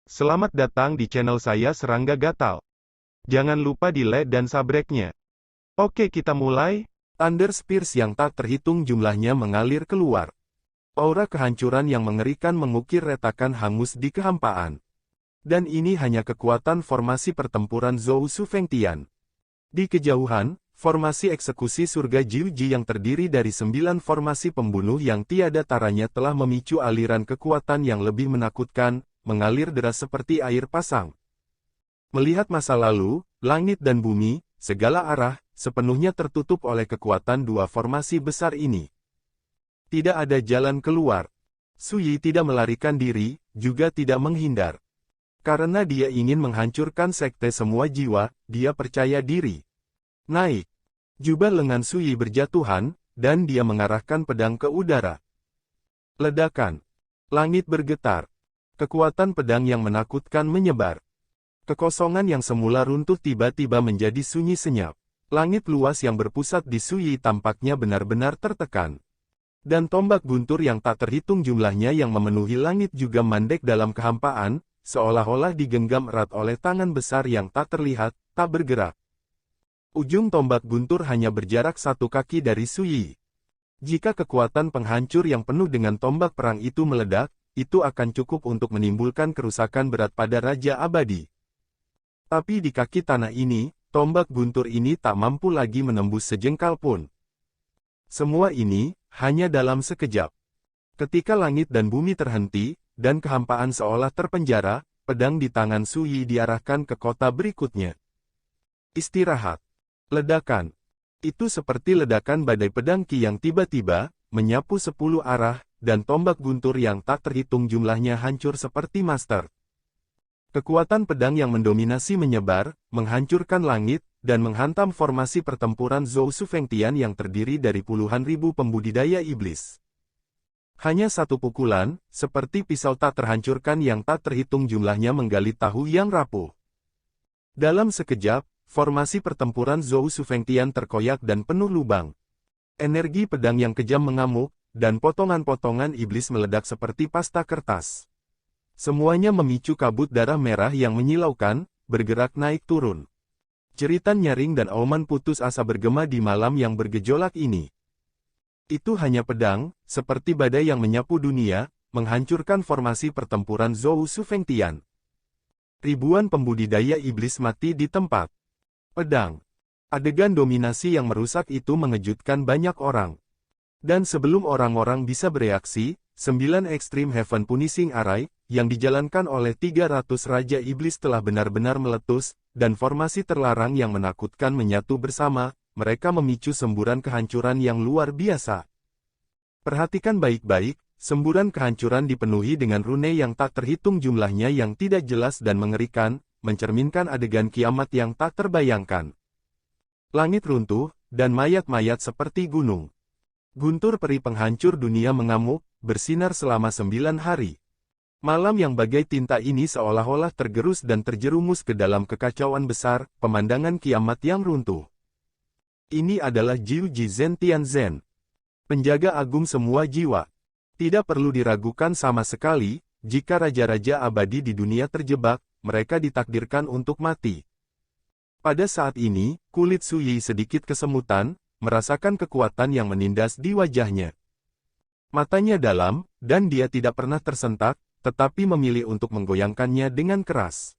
Selamat datang di channel saya Serangga Gatal. Jangan lupa di like dan subscribe-nya. Oke, kita mulai. Thunder Spears yang tak terhitung jumlahnya mengalir keluar. Aura kehancuran yang mengerikan mengukir retakan hangus di kehampaan. Dan ini hanya kekuatan formasi pertempuran Zhou Su Fengtian. Di kejauhan, formasi eksekusi surga Jiuji yang terdiri dari 9 formasi pembunuh yang tiada taranya telah memicu aliran kekuatan yang lebih menakutkan, mengalir deras seperti air pasang. Melihat masa lalu, langit dan bumi, segala arah, sepenuhnya tertutup oleh kekuatan dua formasi besar ini. Tidak ada jalan keluar. Su Yi tidak melarikan diri, juga tidak menghindar. Karena dia ingin menghancurkan sekte semua jiwa, dia percaya diri. Naik. Jubah lengan Su Yi berjatuhan, dan dia mengarahkan pedang ke udara. Ledakan. Langit bergetar. Kekuatan pedang yang menakutkan menyebar. Kekosongan yang semula runtuh tiba-tiba menjadi sunyi senyap. Langit luas yang berpusat di Su Yi tampaknya benar-benar tertekan. Dan tombak guntur yang tak terhitung jumlahnya yang memenuhi langit juga mandek dalam kehampaan, seolah-olah digenggam erat oleh tangan besar yang tak terlihat, tak bergerak. Ujung tombak guntur hanya berjarak 1 kaki dari Su Yi. Jika kekuatan penghancur yang penuh dengan tombak perang itu meledak, itu akan cukup untuk menimbulkan kerusakan berat pada Raja Abadi. Tapi di kaki tanah ini, tombak guntur ini tak mampu lagi menembus sejengkal pun. Semua ini, hanya dalam sekejap. Ketika langit dan bumi terhenti, dan kehampaan seolah terpenjara, pedang di tangan Su Yi diarahkan ke kota berikutnya. Istirahat. Ledakan. Itu seperti ledakan badai pedang Qi yang tiba-tiba, menyapu 10 arah, dan tombak guntur yang tak terhitung jumlahnya hancur seperti master. Kekuatan pedang yang mendominasi menyebar, menghancurkan langit, dan menghantam formasi pertempuran Zhou Su Fengtian yang terdiri dari puluhan ribu pembudidaya iblis. Hanya satu pukulan, seperti pisau tak terhancurkan yang tak terhitung jumlahnya menggali tahu yang rapuh. Dalam sekejap, formasi pertempuran Zhou Su Fengtian terkoyak dan penuh lubang. Energi pedang yang kejam mengamuk, dan potongan-potongan iblis meledak seperti pasta kertas. Semuanya memicu kabut darah merah yang menyilaukan, bergerak naik turun. Jeritan nyaring dan auman putus asa bergema di malam yang bergejolak ini. Itu hanya pedang, seperti badai yang menyapu dunia, menghancurkan formasi pertempuran Zhou Su Fengtian. Ribuan pembudidaya iblis mati di tempat. Pedang. Adegan dominasi yang merusak itu mengejutkan banyak orang. Dan sebelum orang-orang bisa bereaksi, 9 Extreme Heaven Punishing Array, yang dijalankan oleh 300 Raja Iblis telah benar-benar meletus, dan formasi terlarang yang menakutkan menyatu bersama, mereka memicu semburan kehancuran yang luar biasa. Perhatikan baik-baik, semburan kehancuran dipenuhi dengan rune yang tak terhitung jumlahnya yang tidak jelas dan mengerikan, mencerminkan adegan kiamat yang tak terbayangkan. Langit runtuh, dan mayat-mayat seperti gunung. Guntur peri penghancur dunia mengamuk, bersinar selama 9 hari. Malam yang bagai tinta ini seolah-olah tergerus dan terjerumus ke dalam kekacauan besar, pemandangan kiamat yang runtuh. Ini adalah Jiuji Zhen Tianzhen. Penjaga agung semua jiwa. Tidak perlu diragukan sama sekali, jika raja-raja abadi di dunia terjebak, mereka ditakdirkan untuk mati. Pada saat ini, kulit Su Yi sedikit kesemutan, merasakan kekuatan yang menindas di wajahnya. Matanya dalam, dan dia tidak pernah tersentak, tetapi memilih untuk menggoyangkannya dengan keras.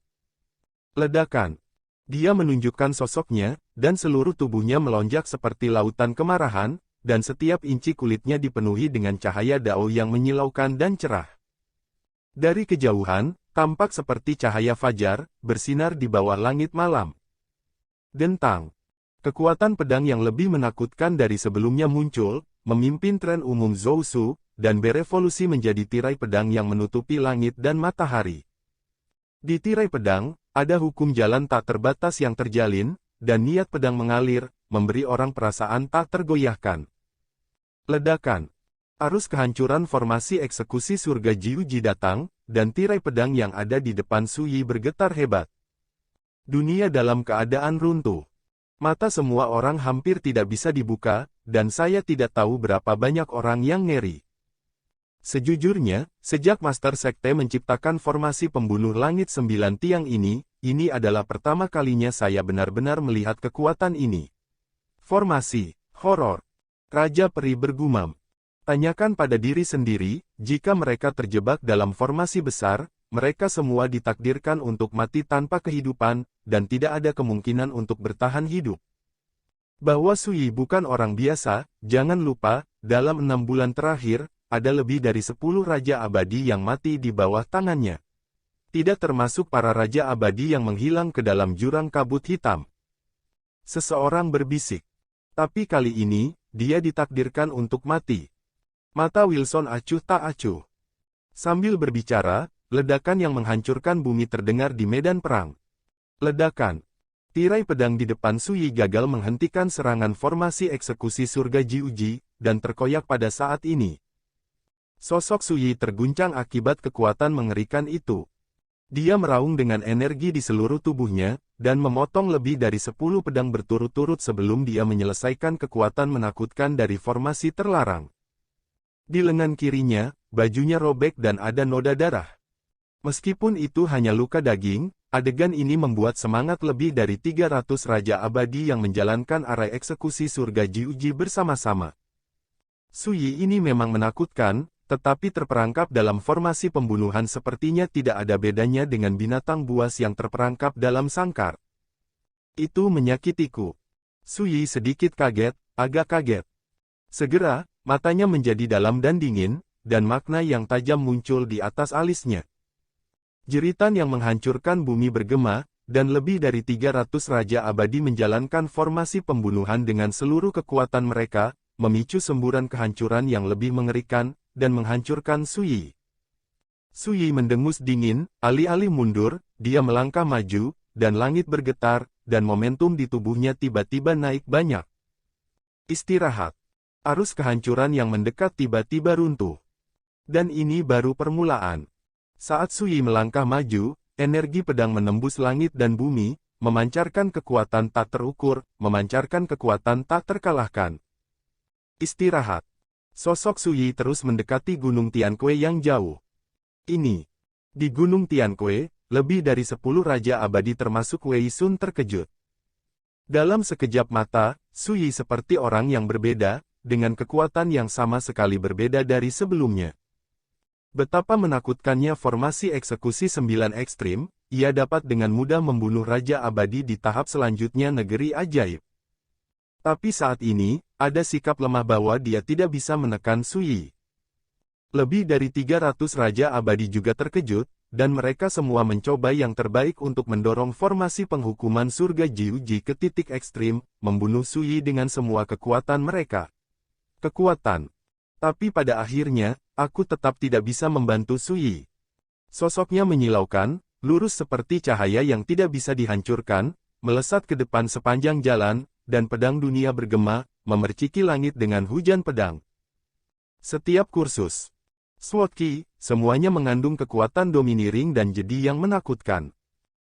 Ledakan. Dia menunjukkan sosoknya, dan seluruh tubuhnya melonjak seperti lautan kemarahan, dan setiap inci kulitnya dipenuhi dengan cahaya dao yang menyilaukan dan cerah. Dari kejauhan, tampak seperti cahaya fajar, bersinar di bawah langit malam. Dentang. Kekuatan pedang yang lebih menakutkan dari sebelumnya muncul, memimpin tren umum Zhou Su, dan berevolusi menjadi tirai pedang yang menutupi langit dan matahari. Di tirai pedang, ada hukum jalan tak terbatas yang terjalin, dan niat pedang mengalir, memberi orang perasaan tak tergoyahkan. Ledakan. Arus kehancuran formasi eksekusi surga Jiuji datang, dan tirai pedang yang ada di depan Su Yi bergetar hebat. Dunia dalam keadaan runtuh. Mata semua orang hampir tidak bisa dibuka, dan saya tidak tahu berapa banyak orang yang ngeri. Sejujurnya, sejak Master Sekte menciptakan formasi pembunuh langit 9 tiang ini adalah pertama kalinya saya benar-benar melihat kekuatan ini. Formasi, horor. Raja Peri bergumam. Tanyakan pada diri sendiri, jika mereka terjebak dalam formasi besar, mereka semua ditakdirkan untuk mati tanpa kehidupan, dan tidak ada kemungkinan untuk bertahan hidup. Bahwa Sui bukan orang biasa, jangan lupa, dalam 6 bulan terakhir, ada lebih dari 10 Raja Abadi yang mati di bawah tangannya. Tidak termasuk para Raja Abadi yang menghilang ke dalam jurang kabut hitam. Seseorang berbisik. Tapi kali ini, dia ditakdirkan untuk mati. Mata Wilson acuh tak acuh. Sambil berbicara, ledakan yang menghancurkan bumi terdengar di medan perang. Ledakan. Tirai pedang di depan Sui gagal menghentikan serangan formasi eksekusi surga Jiuji, dan terkoyak pada saat ini. Sosok Sui terguncang akibat kekuatan mengerikan itu. Dia meraung dengan energi di seluruh tubuhnya, dan memotong lebih dari 10 pedang berturut-turut sebelum dia menyelesaikan kekuatan menakutkan dari formasi terlarang. Di lengan kirinya, bajunya robek dan ada noda darah. Meskipun itu hanya luka daging, adegan ini membuat semangat lebih dari 300 Raja Abadi yang menjalankan arai eksekusi surga Jiuji bersama-sama. Sui ini memang menakutkan, tetapi terperangkap dalam formasi pembunuhan sepertinya tidak ada bedanya dengan binatang buas yang terperangkap dalam sangkar. Itu menyakitiku. Sui sedikit kaget, agak kaget. Segera, matanya menjadi dalam dan dingin, dan makna yang tajam muncul di atas alisnya. Jeritan yang menghancurkan bumi bergema, dan lebih dari 300 Raja Abadi menjalankan formasi pembunuhan dengan seluruh kekuatan mereka, memicu semburan kehancuran yang lebih mengerikan, dan menghancurkan Sui. Sui mendengus dingin, alih-alih mundur, dia melangkah maju, dan langit bergetar, dan momentum di tubuhnya tiba-tiba naik banyak. Istirahat. Arus kehancuran yang mendekat tiba-tiba runtuh. Dan ini baru permulaan. Saat Sui melangkah maju, energi pedang menembus langit dan bumi, memancarkan kekuatan tak terukur, memancarkan kekuatan tak terkalahkan. Istirahat. Sosok Sui terus mendekati Gunung Tianque yang jauh. Ini. Di Gunung Tianque, lebih dari 10 Raja Abadi termasuk Wei Sun terkejut. Dalam sekejap mata, Sui seperti orang yang berbeda, dengan kekuatan yang sama sekali berbeda dari sebelumnya. Betapa menakutkannya formasi eksekusi 9 ekstrim, ia dapat dengan mudah membunuh Raja Abadi di tahap selanjutnya negeri ajaib. Tapi saat ini, ada sikap lemah bahwa dia tidak bisa menekan Sui. Lebih dari 300 Raja Abadi juga terkejut, dan mereka semua mencoba yang terbaik untuk mendorong formasi penghukuman surga Jiuji ke titik ekstrim, membunuh Sui dengan semua kekuatan mereka. Kekuatan. Tapi pada akhirnya, aku tetap tidak bisa membantu Sui. Sosoknya menyilaukan, lurus seperti cahaya yang tidak bisa dihancurkan, melesat ke depan sepanjang jalan, dan pedang dunia bergema, memerciki langit dengan hujan pedang. Setiap kursus Sword Ki, semuanya mengandung kekuatan domineering dan jadi yang menakutkan.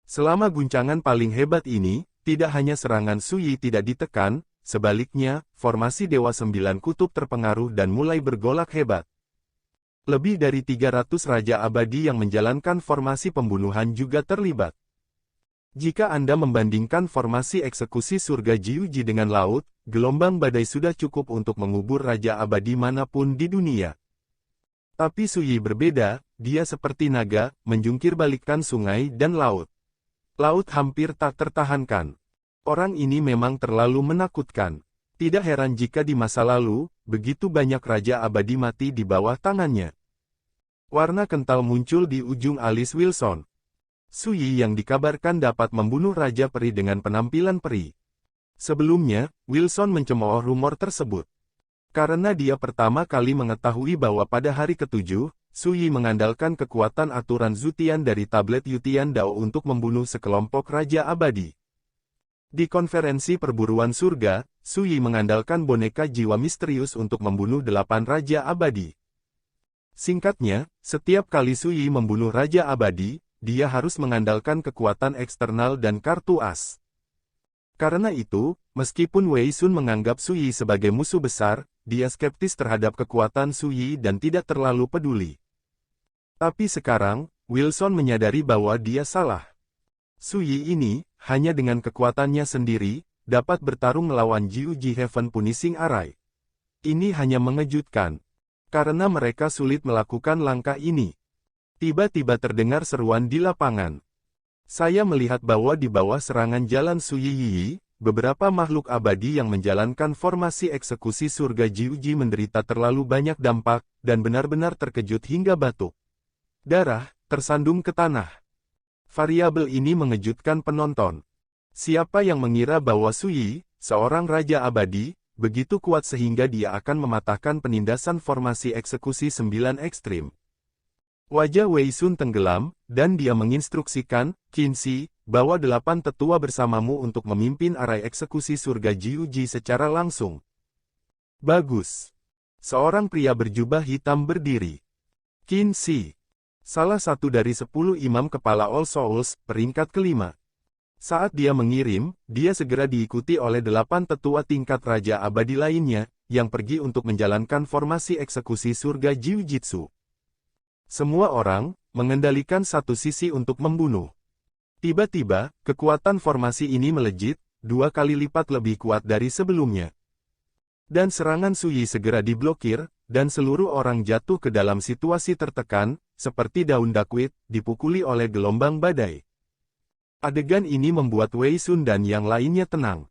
Selama guncangan paling hebat ini, tidak hanya serangan Sui tidak ditekan, sebaliknya, formasi Dewa 9 Kutub terpengaruh dan mulai bergolak hebat. Lebih dari 300 Raja Abadi yang menjalankan formasi pembunuhan juga terlibat. Jika Anda membandingkan formasi eksekusi surga Jiuji dengan laut, gelombang badai sudah cukup untuk mengubur Raja Abadi manapun di dunia. Tapi Sui berbeda, dia seperti naga, menjungkir balikkan sungai dan laut. Laut hampir tak tertahankan. Orang ini memang terlalu menakutkan. Tidak heran jika di masa lalu, begitu banyak Raja Abadi mati di bawah tangannya. Warna kental muncul di ujung alis Wilson. Sui yang dikabarkan dapat membunuh Raja Peri dengan penampilan peri. Sebelumnya, Wilson mencemooh rumor tersebut. Karena dia pertama kali mengetahui bahwa pada hari ke-7, Sui mengandalkan kekuatan aturan Zutian dari tablet Yutian Dao untuk membunuh sekelompok Raja Abadi. Di konferensi perburuan surga, Sui mengandalkan boneka jiwa misterius untuk membunuh 8 Raja Abadi. Singkatnya, setiap kali Sui membunuh Raja Abadi, dia harus mengandalkan kekuatan eksternal dan kartu as. Karena itu, meskipun Wei Sun menganggap Su Yi sebagai musuh besar, dia skeptis terhadap kekuatan Su Yi dan tidak terlalu peduli. Tapi sekarang, Wilson menyadari bahwa dia salah. Su Yi ini, hanya dengan kekuatannya sendiri, dapat bertarung melawan Jiu Ji Heaven Punishing Arai. Ini hanya mengejutkan. Karena mereka sulit melakukan langkah ini. Tiba-tiba terdengar seruan di lapangan. Saya melihat bahwa di bawah serangan jalan Su Yi, beberapa makhluk abadi yang menjalankan formasi eksekusi surga Jiu Ji menderita terlalu banyak dampak, dan benar-benar terkejut hingga batuk. Darah tersandung ke tanah. Variabel ini mengejutkan penonton. Siapa yang mengira bahwa Su Yi, seorang raja abadi, begitu kuat sehingga dia akan mematahkan penindasan formasi eksekusi 9 ekstrim. Wajah Wei Sun tenggelam, dan dia menginstruksikan, Qin Shi, bawa 8 tetua bersamamu untuk memimpin arai eksekusi surga Jiu Ji secara langsung. Bagus. Seorang pria berjubah hitam berdiri. Qin Shi. Salah satu dari 10 imam kepala All Souls, peringkat kelima. Saat dia mengirim, dia segera diikuti oleh 8 tetua tingkat raja abadi lainnya, yang pergi untuk menjalankan formasi eksekusi surga Jiu-Jitsu. Semua orang, mengendalikan satu sisi untuk membunuh. Tiba-tiba, kekuatan formasi ini melejit, 2 kali lipat lebih kuat dari sebelumnya. Dan serangan Su Yi segera diblokir, dan seluruh orang jatuh ke dalam situasi tertekan, seperti daun dakwit, dipukuli oleh gelombang badai. Adegan ini membuat Wei Sun dan yang lainnya tenang.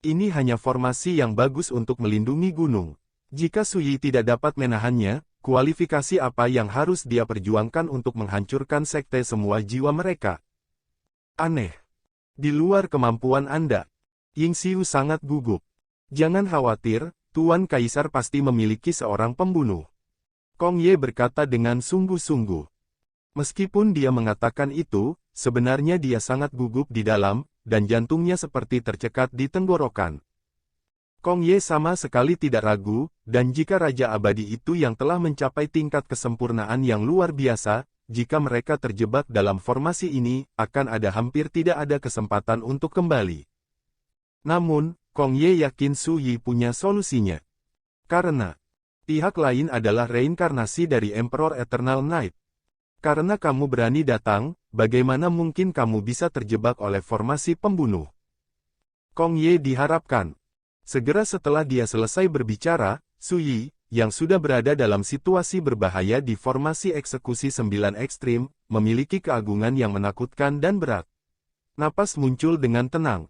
Ini hanya formasi yang bagus untuk melindungi gunung. Jika Su Yi tidak dapat menahannya, kualifikasi apa yang harus dia perjuangkan untuk menghancurkan sekte semua jiwa mereka? Aneh. Di luar kemampuan Anda. Ying Xiu sangat gugup. Jangan khawatir, Tuan Kaisar pasti memiliki seorang pembunuh. Kong Ye berkata dengan sungguh-sungguh. Meskipun dia mengatakan itu, sebenarnya dia sangat gugup di dalam, dan jantungnya seperti tercekat di tenggorokan. Kong Ye sama sekali tidak ragu, dan jika Raja Abadi itu yang telah mencapai tingkat kesempurnaan yang luar biasa, jika mereka terjebak dalam formasi ini, akan ada hampir tidak ada kesempatan untuk kembali. Namun, Kong Ye yakin Su Yi punya solusinya. Karena pihak lain adalah reinkarnasi dari Emperor Eternal Night. Karena kamu berani datang, bagaimana mungkin kamu bisa terjebak oleh formasi pembunuh? Kong Ye diharapkan. Segera setelah dia selesai berbicara, Su Yi, yang sudah berada dalam situasi berbahaya di formasi eksekusi 9 ekstrim, memiliki keagungan yang menakutkan dan berat. Napas muncul dengan tenang.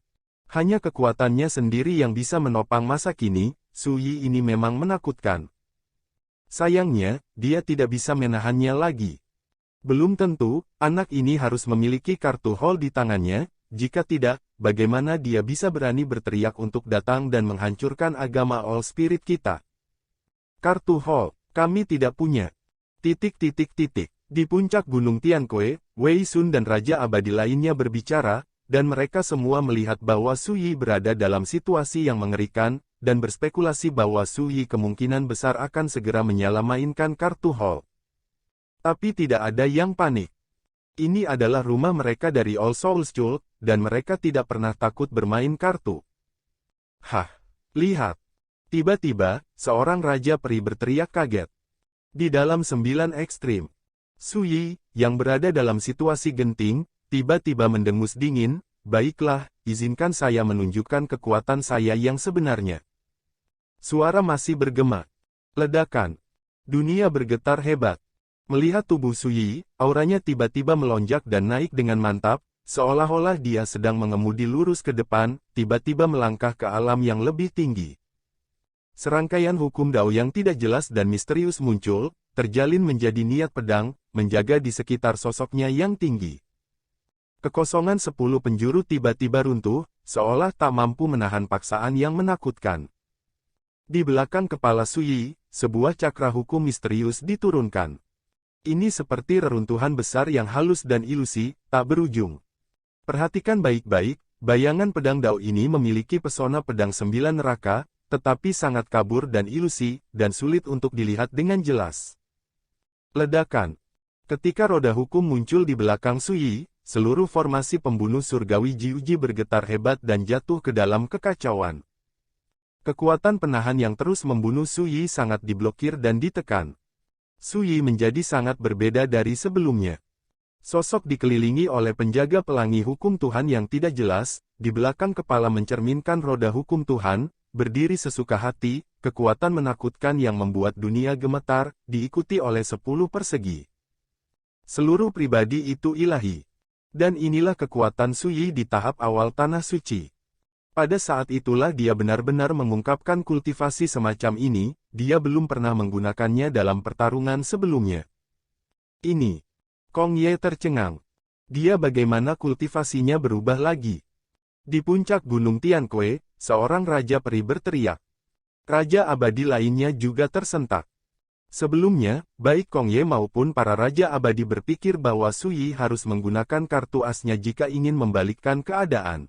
Hanya kekuatannya sendiri yang bisa menopang masa kini, Su Yi ini memang menakutkan. Sayangnya, dia tidak bisa menahannya lagi. Belum tentu, anak ini harus memiliki kartu Hall di tangannya, jika tidak, bagaimana dia bisa berani berteriak untuk datang dan menghancurkan agama All Spirit kita? Kartu Hall, kami tidak punya. Di puncak Gunung Tiankue, Wei Sun dan Raja Abadi lainnya berbicara, dan mereka semua melihat bahwa Su Yi berada dalam situasi yang mengerikan, dan berspekulasi bahwa Su Yi kemungkinan besar akan segera menyelamainkan kartu Hall. Tapi tidak ada yang panik. Ini adalah rumah mereka dari All Souls Cult, dan mereka tidak pernah takut bermain kartu. Hah, lihat. Tiba-tiba, seorang raja peri berteriak kaget. Di dalam 9 ekstrim, Su Yi, yang berada dalam situasi genting, tiba-tiba mendengus dingin, baiklah, izinkan saya menunjukkan kekuatan saya yang sebenarnya. Suara masih bergema. Ledakan. Dunia bergetar hebat. Melihat tubuh Su Yi, auranya tiba-tiba melonjak dan naik dengan mantap, seolah-olah dia sedang mengemudi lurus ke depan, tiba-tiba melangkah ke alam yang lebih tinggi. Serangkaian hukum Dao yang tidak jelas dan misterius muncul, terjalin menjadi niat pedang, menjaga di sekitar sosoknya yang tinggi. Kekosongan 10 penjuru tiba-tiba runtuh, seolah tak mampu menahan paksaan yang menakutkan. Di belakang kepala Su Yi, sebuah cakra hukum misterius diturunkan. Ini seperti reruntuhan besar yang halus dan ilusi, tak berujung. Perhatikan baik-baik, bayangan pedang Dao ini memiliki pesona pedang 9 neraka, tetapi sangat kabur dan ilusi, dan sulit untuk dilihat dengan jelas. Ledakan. Ketika roda hukum muncul di belakang Su Yi, seluruh formasi pembunuh surgawi Jiuji bergetar hebat dan jatuh ke dalam kekacauan. Kekuatan penahan yang terus membunuh Su Yi sangat diblokir dan ditekan. Su Yi menjadi sangat berbeda dari sebelumnya. Sosok dikelilingi oleh penjaga pelangi hukum Tuhan yang tidak jelas, di belakang kepala mencerminkan roda hukum Tuhan, berdiri sesuka hati, kekuatan menakutkan yang membuat dunia gemetar, diikuti oleh 10 persegi. Seluruh pribadi itu ilahi. Dan inilah kekuatan Su Yi di tahap awal Tanah Suci. Pada saat itulah dia benar-benar mengungkapkan kultivasi semacam ini, dia belum pernah menggunakannya dalam pertarungan sebelumnya. Ini. Kong Ye tercengang. Dia bagaimana kultivasinya berubah lagi. Di puncak Gunung Tianque, seorang Raja Peri berteriak. Raja abadi lainnya juga tersentak. Sebelumnya, baik Kong Ye maupun para Raja Abadi berpikir bahwa Su Yi harus menggunakan kartu asnya jika ingin membalikkan keadaan.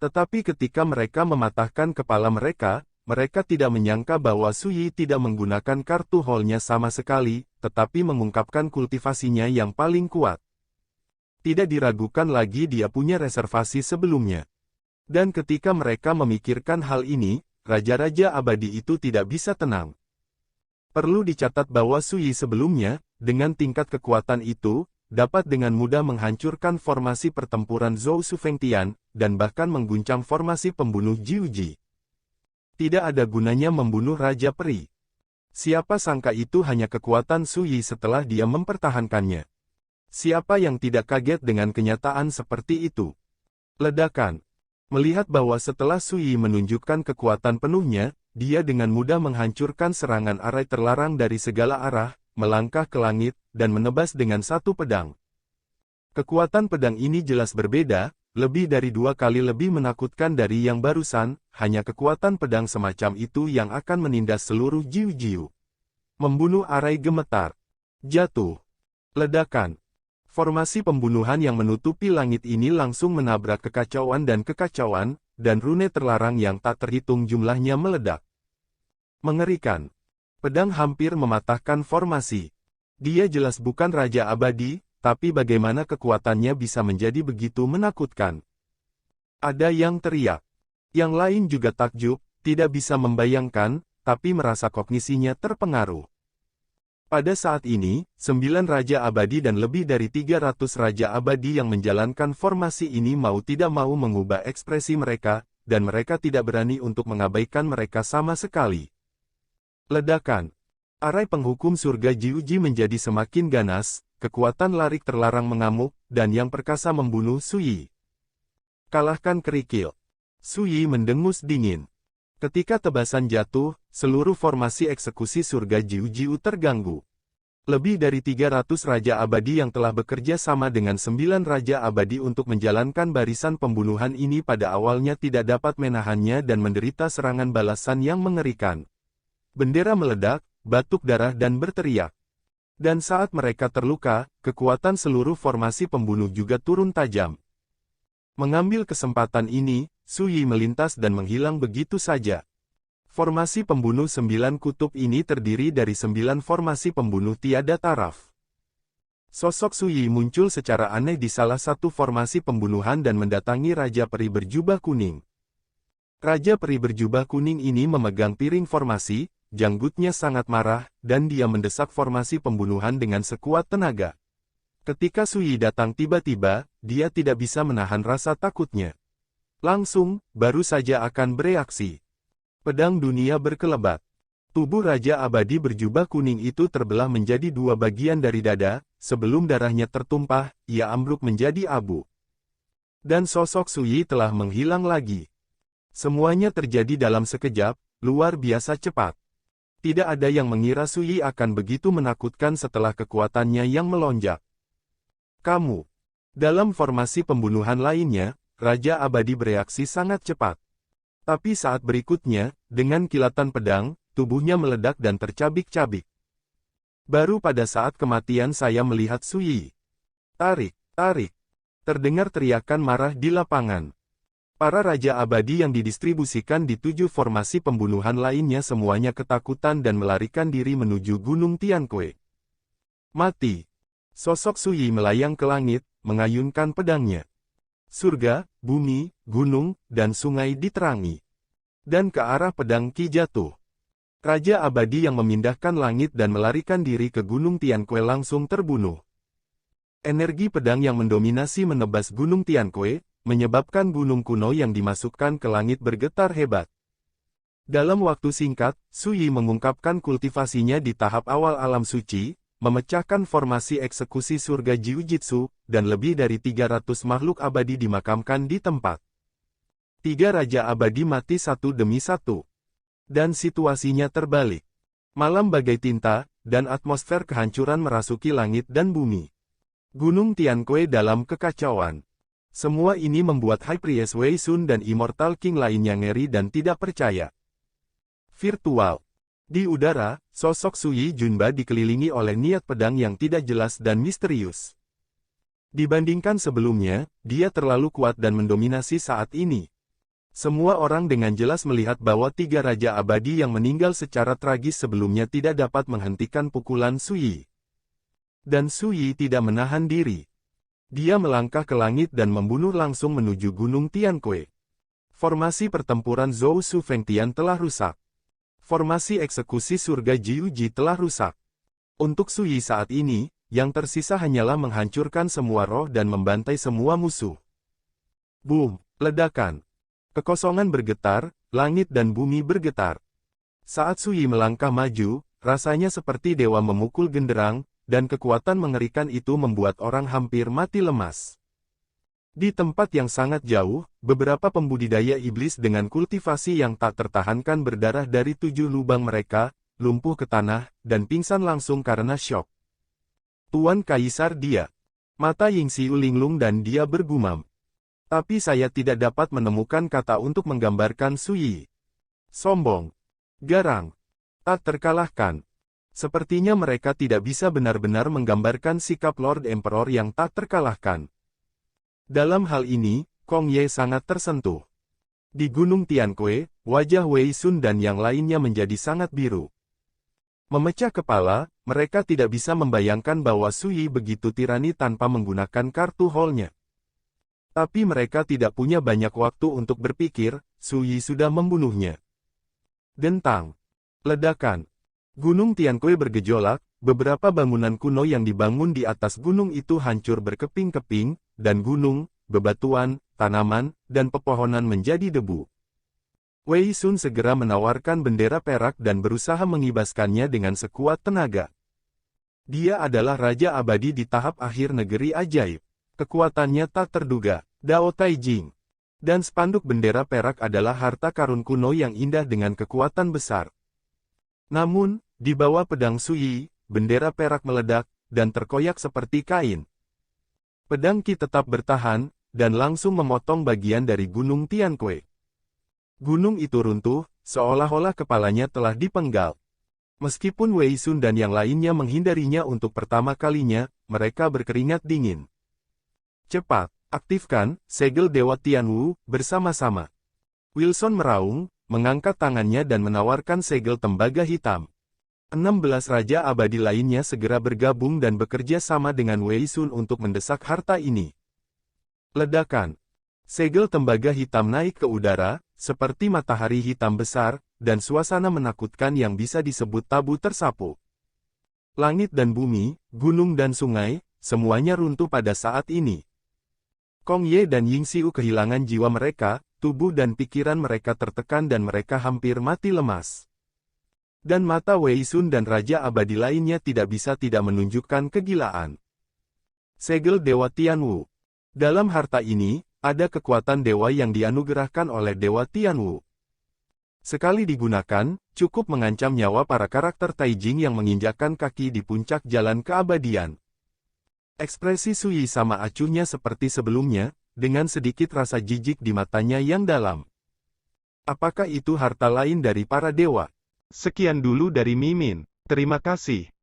Tetapi ketika mereka mematahkan kepala mereka, mereka tidak menyangka bahwa Su Yi tidak menggunakan kartu hall-nya sama sekali, tetapi mengungkapkan kultivasinya yang paling kuat. Tidak diragukan lagi dia punya reservasi sebelumnya. Dan ketika mereka memikirkan hal ini, Raja-Raja Abadi itu tidak bisa tenang. Perlu dicatat bahwa Su Yi sebelumnya, dengan tingkat kekuatan itu, dapat dengan mudah menghancurkan formasi pertempuran Zhou Shufengtian, dan bahkan mengguncang formasi pembunuh Jiuji. Tidak ada gunanya membunuh Raja Peri. Siapa sangka itu hanya kekuatan Su Yi setelah dia mempertahankannya. Siapa yang tidak kaget dengan kenyataan seperti itu? Ledakan. Melihat bahwa setelah Su Yi menunjukkan kekuatan penuhnya, dia dengan mudah menghancurkan serangan arai terlarang dari segala arah, melangkah ke langit, dan menebas dengan satu pedang. Kekuatan pedang ini jelas berbeda, lebih dari 2 kali lebih menakutkan dari yang barusan, hanya kekuatan pedang semacam itu yang akan menindas seluruh Jiu-Jiu. Membunuh arai gemetar. Jatuh. Ledakan. Formasi pembunuhan yang menutupi langit ini langsung menabrak kekacauan, dan rune terlarang yang tak terhitung jumlahnya meledak. Mengerikan. Pedang hampir mematahkan formasi. Dia jelas bukan Raja Abadi, tapi bagaimana kekuatannya bisa menjadi begitu menakutkan? Ada yang teriak. Yang lain juga takjub, tidak bisa membayangkan, tapi merasa kognisinya terpengaruh. Pada saat ini, 9 Raja Abadi dan lebih dari 300 Raja Abadi yang menjalankan formasi ini mau tidak mau mengubah ekspresi mereka, dan mereka tidak berani untuk mengabaikan mereka sama sekali. Ledakan. Arai penghukum surga Jiuji menjadi semakin ganas, kekuatan larik terlarang mengamuk, dan yang perkasa membunuh Su Yi. Kalahkan kerikil. Su Yi mendengus dingin. Ketika tebasan jatuh, seluruh formasi eksekusi surga Jiu-Jiu terganggu. Lebih dari 300 Raja Abadi yang telah bekerja sama dengan 9 Raja Abadi untuk menjalankan barisan pembunuhan ini pada awalnya tidak dapat menahannya dan menderita serangan balasan yang mengerikan. Bendera meledak, batuk darah dan berteriak. Dan saat mereka terluka, kekuatan seluruh formasi pembunuh juga turun tajam. Mengambil kesempatan ini, Su Yi melintas dan menghilang begitu saja. Formasi pembunuh 9 kutub ini terdiri dari 9 formasi pembunuh tiada taraf. Sosok Su Yi muncul secara aneh di salah satu formasi pembunuhan dan mendatangi Raja Peri berjubah kuning. Raja Peri berjubah kuning ini memegang piring formasi, janggutnya sangat marah, dan dia mendesak formasi pembunuhan dengan sekuat tenaga. Ketika Su Yi datang tiba-tiba, dia tidak bisa menahan rasa takutnya. Langsung, baru saja akan bereaksi. Pedang dunia berkelebat. Tubuh Raja Abadi berjubah kuning itu terbelah menjadi 2 bagian dari dada, sebelum darahnya tertumpah, ia ambruk menjadi abu. Dan sosok Su Yi telah menghilang lagi. Semuanya terjadi dalam sekejap, luar biasa cepat. Tidak ada yang mengira Su Yi akan begitu menakutkan setelah kekuatannya yang melonjak. Kamu. Dalam formasi pembunuhan lainnya, Raja Abadi bereaksi sangat cepat. Tapi saat berikutnya, dengan kilatan pedang, tubuhnya meledak dan tercabik-cabik. Baru pada saat kematian saya melihat Su Yi. Tarik, tarik. Terdengar teriakan marah di lapangan. Para Raja Abadi yang didistribusikan di 7 formasi pembunuhan lainnya semuanya ketakutan dan melarikan diri menuju Gunung Tianque. Mati. Sosok Su Yi melayang ke langit, mengayunkan pedangnya. Surga, bumi, gunung, dan sungai diterangi. Dan ke arah pedang Qi jatuh. Raja abadi yang memindahkan langit dan melarikan diri ke Gunung Tianque langsung terbunuh. Energi pedang yang mendominasi menebas Gunung Tianque, menyebabkan gunung kuno yang dimasukkan ke langit bergetar hebat. Dalam waktu singkat, Su Yi mengungkapkan kultivasinya di tahap awal alam suci, memecahkan formasi eksekusi surga Jiu-Jitsu, dan lebih dari 300 makhluk abadi dimakamkan di tempat. 3 raja abadi mati satu demi satu. Dan situasinya terbalik. Malam bagai tinta, dan atmosfer kehancuran merasuki langit dan bumi. Gunung Tianque dalam kekacauan. Semua ini membuat High Priest Wei Sun dan Immortal King lainnya ngeri dan tidak percaya. Virtual. Di udara, sosok Su Yi Junba dikelilingi oleh niat pedang yang tidak jelas dan misterius. Dibandingkan sebelumnya, dia terlalu kuat dan mendominasi saat ini. Semua orang dengan jelas melihat bahwa 3 raja abadi yang meninggal secara tragis sebelumnya tidak dapat menghentikan pukulan Su Yi. Dan Su Yi tidak menahan diri. Dia melangkah ke langit dan membunuh langsung menuju Gunung Tianque. Formasi pertempuran Zhou Su Fengtian telah rusak. Formasi eksekusi surga Jiu-Ji telah rusak. Untuk Su Yi saat ini, yang tersisa hanyalah menghancurkan semua roh dan membantai semua musuh. Boom! Ledakan. Kekosongan bergetar, langit dan bumi bergetar. Saat Su Yi melangkah maju, rasanya seperti dewa memukul genderang, dan kekuatan mengerikan itu membuat orang hampir mati lemas. Di tempat yang sangat jauh, beberapa pembudidaya iblis dengan kultivasi yang tak tertahankan berdarah dari 7 lubang mereka, lumpuh ke tanah, dan pingsan langsung karena syok. Tuan Kaisar dia. Mata Yingxiu linglung dan dia bergumam. Tapi saya tidak dapat menemukan kata untuk menggambarkan Su Yi. Sombong. Garang. Tak terkalahkan. Sepertinya mereka tidak bisa benar-benar menggambarkan sikap Lord Emperor yang tak terkalahkan. Dalam hal ini, Kong Ye sangat tersentuh. Di Gunung Tianque, wajah Wei Sun dan yang lainnya menjadi sangat biru. Memecah kepala, mereka tidak bisa membayangkan bahwa Su Yi begitu tirani tanpa menggunakan kartu hall-nya. Tapi mereka tidak punya banyak waktu untuk berpikir, Su Yi sudah membunuhnya. Dentang. Ledakan. Gunung Tianque bergejolak, beberapa bangunan kuno yang dibangun di atas gunung itu hancur berkeping-keping, dan gunung, bebatuan, tanaman, dan pepohonan menjadi debu. Wei Sun segera menawarkan bendera perak dan berusaha mengibaskannya dengan sekuat tenaga. Dia adalah Raja Abadi di tahap akhir negeri ajaib. Kekuatannya tak terduga, Dao Taijing. Dan spanduk bendera perak adalah harta karun kuno yang indah dengan kekuatan besar. Namun, di bawah pedang Su Yi, bendera perak meledak, dan terkoyak seperti kain. Pedang Qi tetap bertahan, dan langsung memotong bagian dari Gunung Tianque. Gunung itu runtuh, seolah-olah kepalanya telah dipenggal. Meskipun Wei Sun dan yang lainnya menghindarinya untuk pertama kalinya, mereka berkeringat dingin. Cepat, aktifkan segel Dewa Tianwu bersama-sama. Wilson meraung, mengangkat tangannya dan menawarkan segel tembaga hitam. 16 raja abadi lainnya segera bergabung dan bekerja sama dengan Wei Sun untuk mendesak harta ini. Ledakan. Segel tembaga hitam naik ke udara, seperti matahari hitam besar, dan suasana menakutkan yang bisa disebut tabu tersapu. Langit dan bumi, gunung dan sungai, semuanya runtuh pada saat ini. Kong Ye dan Yingxiu kehilangan jiwa mereka, tubuh dan pikiran mereka tertekan dan mereka hampir mati lemas. Dan mata Wei Sun dan Raja Abadi lainnya tidak bisa tidak menunjukkan kegilaan. Segel Dewa Tianwu. Dalam harta ini, ada kekuatan dewa yang dianugerahkan oleh Dewa Tianwu. Sekali digunakan, cukup mengancam nyawa para karakter Taijing yang menginjakkan kaki di puncak jalan keabadian. Ekspresi Su Yi sama acuhnya seperti sebelumnya, dengan sedikit rasa jijik di matanya yang dalam. Apakah itu harta lain dari para dewa? Sekian dulu dari Mimin. Terima kasih.